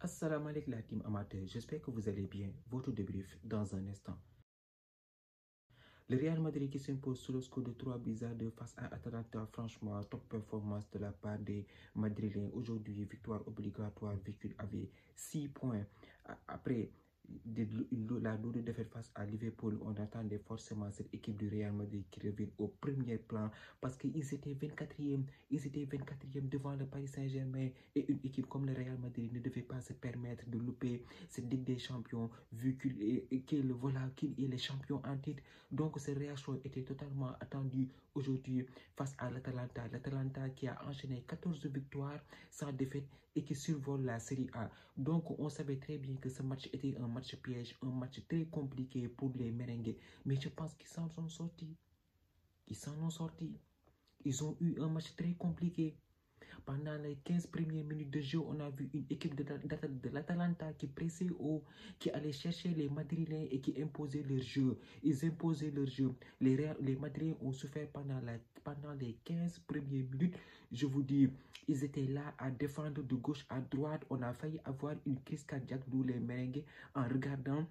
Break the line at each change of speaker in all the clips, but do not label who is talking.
Assalamu alaikum la team amateur, j'espère que vous allez bien. Votre débrief dans un instant. Le Real Madrid qui s'impose sous le score de 3-2 face à Atalanta, franchement, top performance de la part des Madrilènes. Aujourd'hui, victoire obligatoire, véhicule avec 6 points. Après la lourde défaite face à Liverpool, on attendait forcément cette équipe du Real Madrid qui revient au premier plan parce qu'ils étaient 24e, devant le Paris Saint-Germain et une équipe comme le Real Madrid ne devait pas se permettre de louper cette Ligue des Champions vu qu'il est le champion en titre. Donc cette réaction était totalement attendue aujourd'hui face à l'Atalanta. L'Atalanta qui a enchaîné 14 victoires sans défaite et qui survole la Série A. Donc on savait très bien que ce match était un match piège, un match très compliqué pour les merengues. Mais je pense qu'ils s'en sont sortis. Ils ont eu un match très compliqué. Pendant les 15 premières minutes de jeu, on a vu une équipe de l'Atalanta qui pressait haut, qui allait chercher les Madrilènes et qui imposait leur jeu. Ils imposaient leur jeu. Les Madrilènes ont souffert pendant les 15 premières minutes. Je vous dis, ils étaient là à défendre de gauche à droite. On a failli avoir une crise cardiaque d'où les merengues en regardant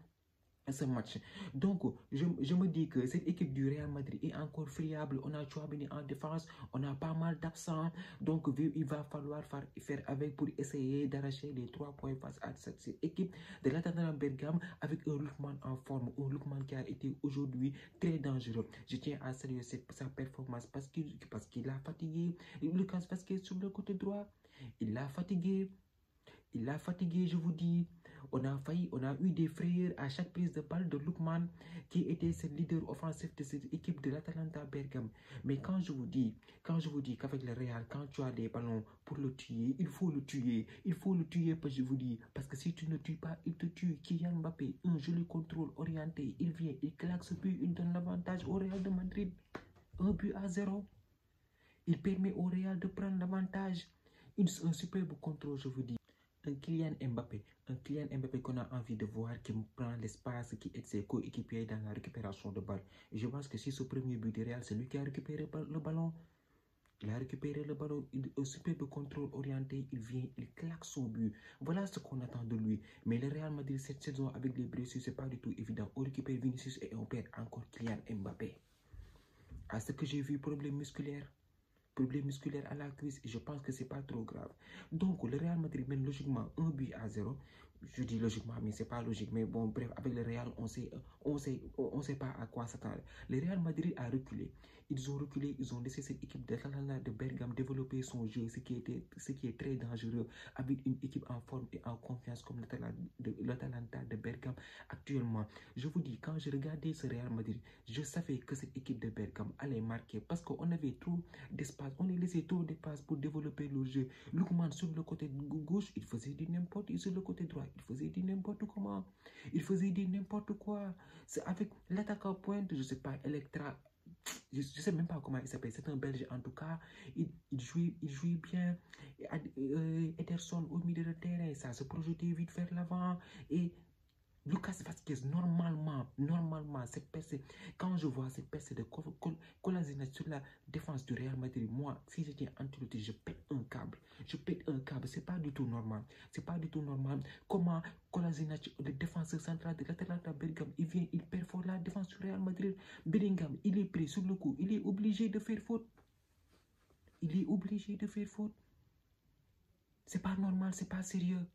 ce match. Donc, je me dis que cette équipe du Real Madrid est encore friable. On a Tchouaméni en défense, on a pas mal d'absents. Donc, il va falloir faire avec pour essayer d'arracher les 3 points face à cette équipe de l'Atalanta Bergame avec un Lookman en forme. Un Lookman qui a été aujourd'hui très dangereux. Je tiens à saluer sa performance parce qu'il a fatigué. Lucas Vazquez sur le côté droit, il l'a fatigué. Je vous dis. On a eu des frayeurs à chaque prise de balle de Lookman qui était ce leader offensif de cette équipe de l'Atalanta Bergame. Mais quand je vous dis qu'avec le Real, quand tu as des ballons pour le tuer, il faut le tuer. Je vous dis, parce que si tu ne tues pas, il te tue. Kylian Mbappé, un joli contrôle orienté, il vient, il claque ce but, il donne l'avantage au Real de Madrid. 1-0. Il permet au Real de prendre l'avantage. Un superbe contrôle, je vous dis. Un Kylian Mbappé qu'on a envie de voir, qui prend l'espace, qui aide ses coéquipiers dans la récupération de balle. Et je pense que si ce premier but du Real, c'est lui qui a récupéré le ballon. Il a récupéré le ballon, un superbe contrôle orienté, il vient, il claque son but. Voilà ce qu'on attend de lui. Mais le Real Madrid cette saison avec les blessures, c'est pas du tout évident. On récupère Vinicius et on perd encore Kylian Mbappé. À ce que j'ai vu, problème musculaire à la cuisse, et je pense que c'est pas trop grave. Donc le Real Madrid mène logiquement 1-0. Je dis logiquement, mais c'est pas logique. Mais bon, bref, avec le Real, on sait pas à quoi s'attendre. Le Real Madrid a reculé. Ils ont reculé, ils ont laissé cette équipe de Bergame développer son jeu, ce qui est très dangereux avec une équipe en forme et en confiance comme l'Atalanta de Bergame actuellement. Je vous dis, quand je regardais ce Real Madrid, je savais que cette équipe de Bergame allait marquer parce qu'on avait trop d'espace, on les laissait trop d'espace pour développer le jeu. Lookman sur le côté gauche, il faisait du n'importe quoi. Sur le côté droit, il faisait du n'importe comment. Il faisait du n'importe quoi. C'est avec l'attaquant pointe, je sais pas, Electra. Je ne sais même pas comment il s'appelle. C'est un Belge en tout cas. Il jouait bien. Ederson au milieu de terrain, ça se projetait vite vers l'avant. Et Lucas Vazquez, normalement, cette percée, quand je vois cette percée de Kolasinac sur la défense du Real Madrid, moi, si j'étais Ancelotti, je pète un câble. C'est pas du tout normal. Comment Kolasinac, le défenseur central de l'Atalanta Bergame, il vient, il perfore la défense du Real Madrid. Bellingham, il est pris sur le coup, il est obligé de faire faute. C'est pas normal, c'est pas sérieux.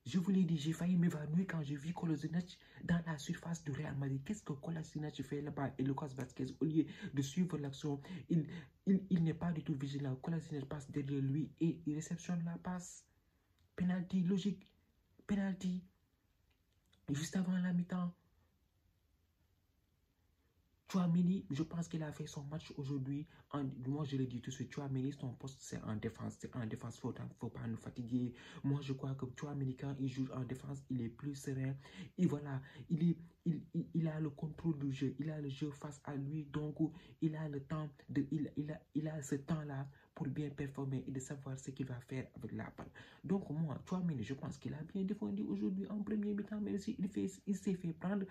Je vous l'ai dit, j'ai failli m'évanouir quand j'ai vu Kolasinac dans la surface du Real Madrid. Qu'est-ce que Kolasinac fait là-bas? Et Lucas Vazquez, au lieu de suivre l'action, il n'est pas du tout vigilant. Kolasinac passe derrière lui et il réceptionne la passe. Penalty, logique. Penalty. Juste avant la mi-temps. Tchouaméni, je pense qu'il a fait son match aujourd'hui. Moi, je le dis tout de suite, Tchouaméni, son poste, c'est en défense. C'est en défense, il ne faut pas nous fatiguer. Moi, je crois que Tchouaméni, quand il joue en défense, il est plus serein. Et voilà, il a le contrôle du jeu. Il a le jeu face à lui. Donc, il a le temps, il a ce temps-là pour bien performer et de savoir ce qu'il va faire avec la balle. Donc, moi, Tchouaméni, je pense qu'il a bien défendu aujourd'hui en premier mi-temps, mais aussi il s'est fait prendre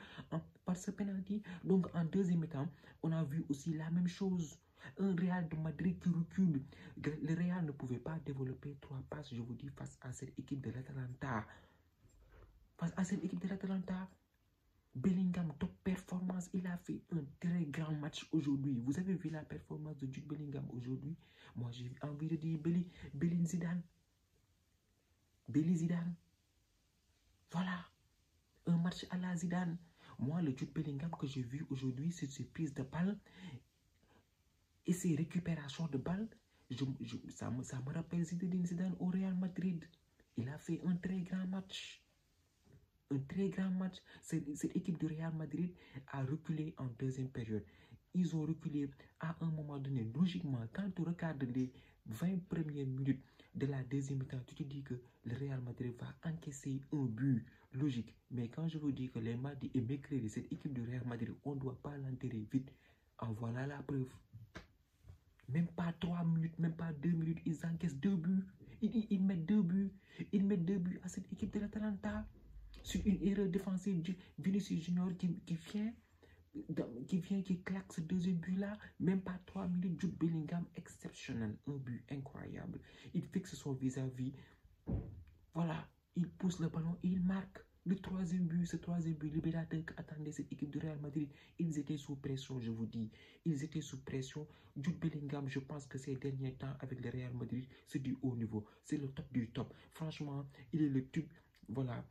par ce penalty. Donc, en deuxième mi-temps, on a vu aussi la même chose. Un Real de Madrid qui recule. Le Real ne pouvait pas développer 3 passes, je vous dis, face à cette équipe de l'Atalanta. Face à cette équipe de l'Atalanta, Bellingham, top performance. Il a fait un très grand match aujourd'hui. Vous avez vu la performance de Jude Bellingham aujourd'hui? Moi, j'ai envie de dire Belin Zidane. Belin Zidane. Voilà. Un match à la Zidane. Moi, le Jude Bellingham que j'ai vu aujourd'hui, c'est ses prises de balle et ses récupérations de balles. Ça me rappelle Zinedine Zidane au Real Madrid. Il a fait un très grand match. Un très grand match. Cette équipe du Real Madrid a reculé en deuxième période. Ils ont reculé à un moment donné. Logiquement, quand tu regardes les 20 premières minutes de la deuxième mi-temps, tu te dis que le Real Madrid va encaisser un but. Logique. Mais quand je vous dis que les mardis et mercredis, cette équipe du Real Madrid, on ne doit pas l'enterrer vite. En voilà la preuve. Même pas 3 minutes, même pas 2 minutes, ils encaissent 2 buts. Ils mettent 2 buts. Ils mettent 2 buts à cette équipe de l'Atalanta. Sur une erreur défensive de Vinicius Junior qui claque ce deuxième but-là. Même pas 3 minutes, Jude Bellingham, exceptionnel. Un but incroyable. Il fixe son vis-à-vis. Voilà, il pousse le ballon et il marque. Le troisième but, ce troisième but libérateur qu'attendait cette équipe de Real Madrid, ils étaient sous pression, je vous dis. Ils étaient sous pression. Jude Bellingham, je pense que ces derniers temps avec le Real Madrid, c'est du haut niveau. C'est le top du top. Franchement, il est le tube. Voilà.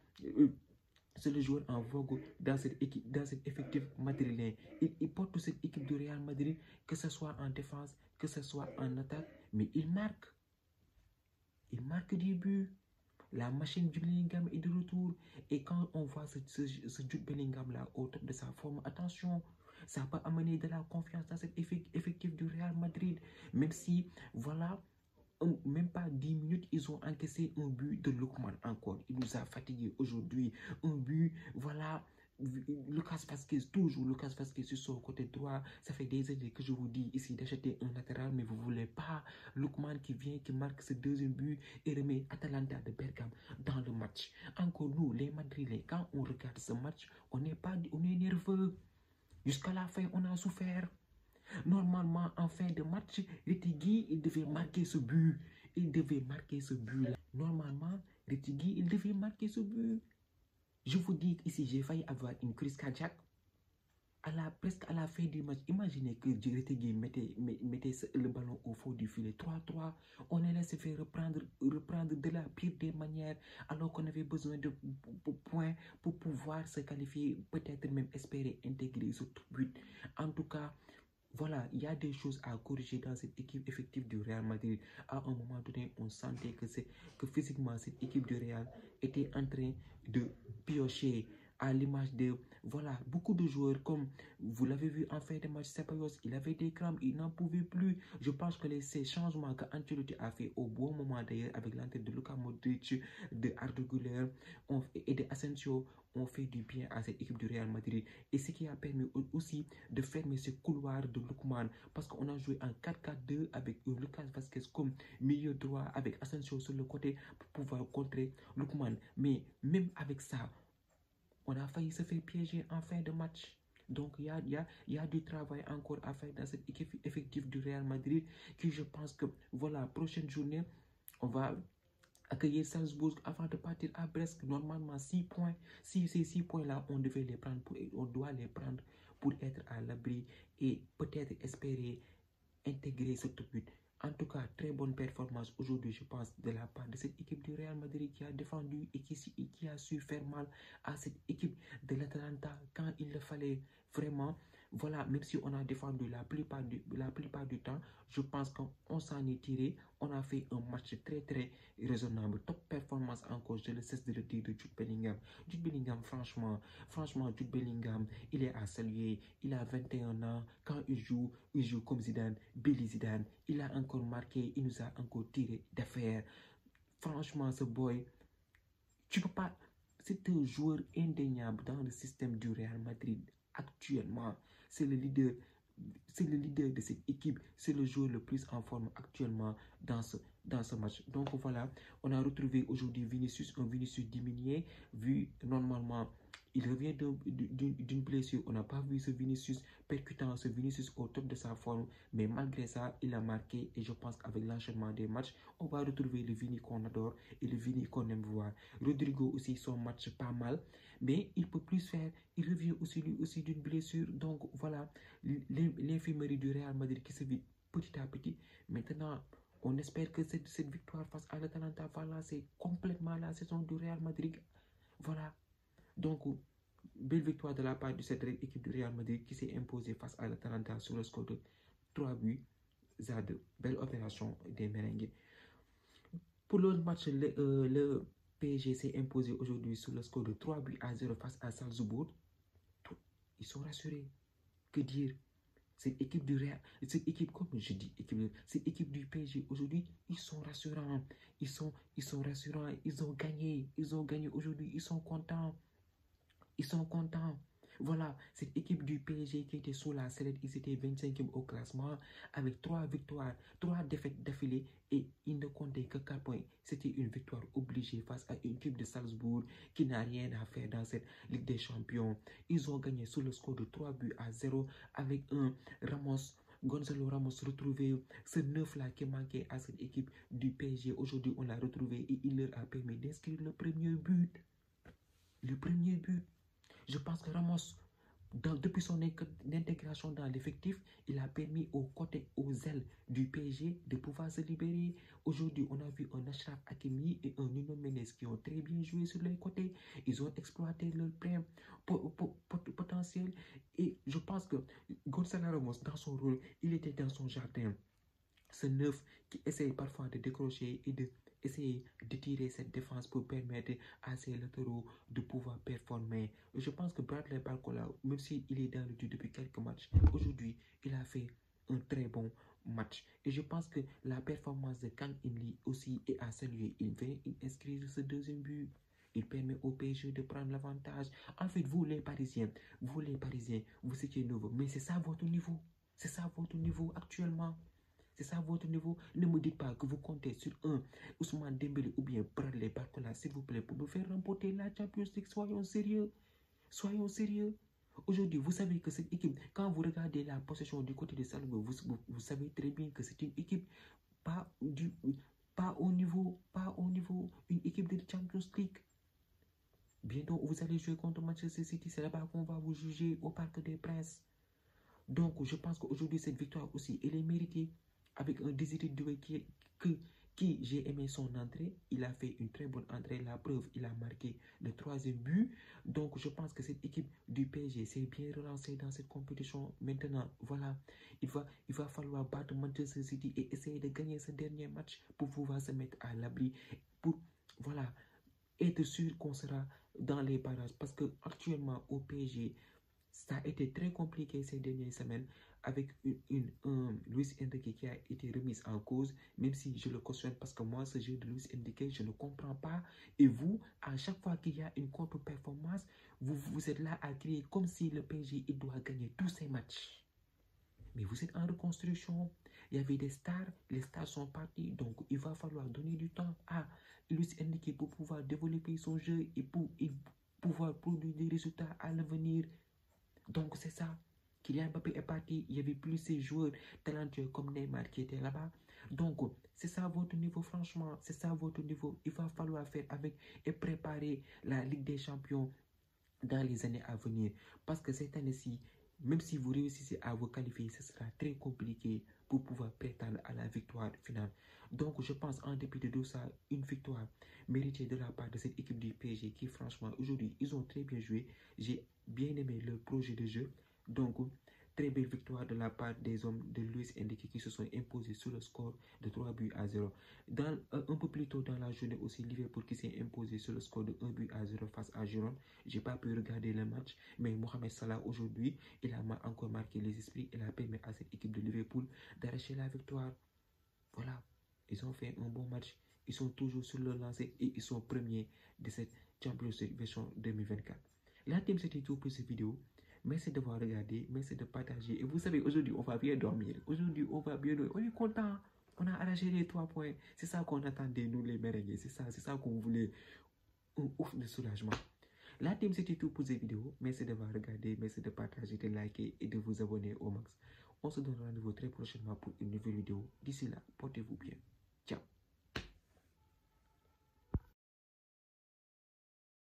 C'est le joueur en vogue dans cette équipe, dans cet effectif madrilène. Il porte cette équipe de Real Madrid, que ce soit en défense, que ce soit en attaque, mais il marque. Il marque des buts. La machine du Bellingham est de retour. Et quand on voit ce Jude Bellingham-là au top de sa forme, attention, ça peut amener de la confiance dans cet effectif du Real Madrid. Même si, voilà, même pas 10 minutes, ils ont encaissé un but de Lookman encore. Il nous a fatigués aujourd'hui. Un but, voilà. Lucas Vazquez, toujours Lucas Vazquez sur son côté droit. Ça fait des années que je vous dis ici d'acheter un latéral, mais vous ne voulez pas. Lookman qui vient, qui marque ce deuxième but et remet Atalanta de Bergame dans le match. Encore nous, les Madrilènes, quand on regarde ce match, on est nerveux. Jusqu'à la fin, on a souffert. Normalement, en fin de match, Retegui, il devait marquer ce but. Il devait marquer ce but-là. Normalement, Retegui, il devait marquer ce but. Je vous dis ici, j'ai failli avoir une crise cardiaque. Presque à la fin du match, imaginez que Retegui mettait le ballon au fond du filet. 3-3, on est laissé faire reprendre de la pire des manières, alors qu'on avait besoin de points pour pouvoir se qualifier, peut-être même espérer intégrer ce but. En tout cas, voilà, il y a des choses à corriger dans cette équipe effective du Real Madrid. À un moment donné, on sentait que physiquement, cette équipe du Real était en train de piocher à l'image de, voilà, beaucoup de joueurs comme, vous l'avez vu en fin de match, Ceballos, il avait des crampes, il n'en pouvait plus. Je pense que ces changements qu'Ancelotti a fait au bon moment d'ailleurs avec l'entrée de Luka Modric, de Arda Güler et de Asensio, ont fait du bien à cette équipe du Real Madrid. Et ce qui a permis aussi de fermer ce couloir de Lookman, parce qu'on a joué en 4-4-2 avec Lucas Vazquez comme milieu droit, avec Asensio sur le côté pour pouvoir contrer Lookman. Mais même avec ça, on a failli se faire piéger en fin de match. Donc, il y a du travail encore à faire dans cette équipe effective du Real Madrid, qui je pense que, voilà, prochaine journée, on va accueillir Salzbourg avant de partir à Brest. Normalement, 6 points. Si ces 6 points-là, on doit les prendre pour être à l'abri et peut-être espérer intégrer ce but. En tout cas, très bonne performance aujourd'hui, je pense, de la part de cette équipe du Real Madrid qui a défendu et qui a su faire mal à cette équipe de l'Atalanta quand il le fallait vraiment. Voilà, même si on a défendu la plupart du temps, je pense qu'on s'en est tiré. On a fait un match très raisonnable. Top performance encore, je ne cesse de le dire, de Jude Bellingham. Jude Bellingham, franchement, Jude Bellingham, il est à saluer. Il a 21 ans. Quand il joue comme Zidane, Billy Zidane. Il a encore marqué, il nous a encore tiré d'affaire. Franchement, ce boy, tu peux pas... C'est un joueur indéniable dans le système du Real Madrid actuellement. C'est le leader de cette équipe. C'est le joueur le plus en forme actuellement dans ce match. Donc voilà, on a retrouvé aujourd'hui un Vinicius diminué, vu normalement Il revient d'une blessure. On n'a pas vu ce Vinicius percutant, ce Vinicius au top de sa forme. Mais malgré ça, il a marqué. Et je pense qu'avec l'enchaînement des matchs, on va retrouver le Vini qu'on adore et le Vini qu'on aime voir. Rodrigo aussi, son match pas mal. Mais il peut plus faire. Il revient aussi lui aussi d'une blessure. Donc voilà, l'infirmerie du Real Madrid qui se vit petit à petit. Maintenant, on espère que cette victoire face à l'Atalanta, voilà, c'est complètement la saison du Real Madrid. Voilà. Donc, belle victoire de la part de cette équipe du Real Madrid qui s'est imposée face à l'Atalanta sur le score de 3 buts à 2. Belle opération des merengues. Pour l'autre match, le PSG s'est imposé aujourd'hui sur le score de 3 buts à 0 face à Salzbourg. Ils sont rassurés. Que dire? Cette équipe du Real, cette équipe, comme je dis, cette équipe du PSG aujourd'hui, ils sont rassurants. Ils sont rassurants. Ils ont gagné aujourd'hui. Ils sont contents. Ils sont contents. Voilà, cette équipe du PSG qui était sous la sellette, ils étaient 25e au classement avec 3 victoires, 3 défaites d'affilée et ils ne comptaient que 4 points. C'était une victoire obligée face à une équipe de Salzbourg qui n'a rien à faire dans cette Ligue des Champions. Ils ont gagné sous le score de 3 buts à 0 avec un Gonzalo Ramos retrouvé, ce neuf-là qui manquait à cette équipe du PSG. Aujourd'hui, on l'a retrouvé et il leur a permis d'inscrire le premier but. Le premier but. Je pense que Ramos, depuis son intégration dans l'effectif, il a permis aux ailes du PSG de pouvoir se libérer. Aujourd'hui, on a vu un Achraf Hakimi et un Nuno Mendes qui ont très bien joué sur les côtés. Ils ont exploité leur plein potentiel. Et je pense que Gonzalo Ramos, dans son rôle, il était dans son jardin. Ce neuf qui essaye parfois de décrocher et essayer de tirer cette défense pour permettre à ses latéraux de pouvoir performer. Je pense que Bradley Barcola, même s'il est dans le jeu depuis quelques matchs, aujourd'hui, il a fait un très bon match. Et je pense que la performance de Kang In-lee aussi est à saluer. Il vient inscrire ce deuxième but. Il permet au PSG de prendre l'avantage. En fait, vous les Parisiens, vous étiez nouveaux. Mais c'est ça votre niveau. C'est ça votre niveau actuellement. C'est ça votre niveau. Ne me dites pas que vous comptez sur un Ousmane Dembélé ou bien Bradley Barcola, s'il vous plaît, pour nous faire remporter la Champions League. Soyons sérieux. Soyons sérieux. Aujourd'hui, vous savez que cette équipe, quand vous regardez la possession du côté de Salzbourg, vous savez très bien que c'est une équipe pas au niveau, une équipe de Champions League. Bientôt, vous allez jouer contre Manchester City. C'est là-bas qu'on va vous juger au Parc des Princes. Donc, je pense qu'aujourd'hui, cette victoire aussi, elle est méritée. Avec un Désiré Doué qui j'ai aimé son entrée. Il a fait une très bonne entrée. La preuve, il a marqué le 3e but. Donc, je pense que cette équipe du PSG s'est bien relancée dans cette compétition. Maintenant, voilà, il va falloir battre Manchester City et essayer de gagner ce dernier match pour pouvoir se mettre à l'abri. Pour, voilà, être sûr qu'on sera dans les barrages. Parce que actuellement, au PSG, ça a été très compliqué ces dernières semaines avec Luis Enrique qui a été remis en cause, même si je le cautionne parce que moi, ce jeu de Luis Enrique, je ne comprends pas. Et vous, à chaque fois qu'il y a une contre-performance, vous êtes là à crier comme si le PSG il doit gagner tous ses matchs. Mais vous êtes en reconstruction. Il y avait des stars, les stars sont partis, donc il va falloir donner du temps à Luis Enrique pour pouvoir développer son jeu et pour pouvoir produire des résultats à l'avenir. Donc c'est ça. Kylian Mbappé est parti, il n'y avait plus ces joueurs talentueux comme Neymar qui étaient là-bas. Donc c'est ça votre niveau, franchement, c'est ça votre niveau. Il va falloir faire avec et préparer la Ligue des Champions dans les années à venir. Parce que cette année-ci, même si vous réussissez à vous qualifier, ce sera très compliqué pour pouvoir prétendre à la victoire finale. Donc je pense en dépit de tout ça, une victoire méritée de la part de cette équipe du PSG qui franchement aujourd'hui, ils ont très bien joué. J'ai bien aimé leur projet de jeu. Donc très belle victoire de la part des hommes de Luis Enrique qui se sont imposés sur le score de 3 buts à 0. Un peu plus tôt dans la journée aussi, Liverpool qui s'est imposé sur le score de 1 but à 0 face à Girona. Je n'ai pas pu regarder le match, mais Mohamed Salah aujourd'hui, il a encore marqué les esprits. Il a permis à cette équipe de Liverpool d'arracher la victoire. Voilà, ils ont fait un bon match. Ils sont toujours sur le lancer et ils sont premiers de cette Champions League version 2024. La team, c'était tout pour cette vidéo. Merci d'avoir regardé, merci de partager. Et vous savez, aujourd'hui, on va bien dormir. Aujourd'hui, on va bien dormir. On est content. On a arraché les 3 points. C'est ça qu'on attendait, nous, les merengues. C'est ça qu'on voulait. Un ouf de soulagement. La team, c'était tout pour cette vidéo. Merci d'avoir regardé, merci de partager, de liker et de vous abonner au max. On se donne rendez-vous très prochainement pour une nouvelle vidéo. D'ici là, portez-vous bien.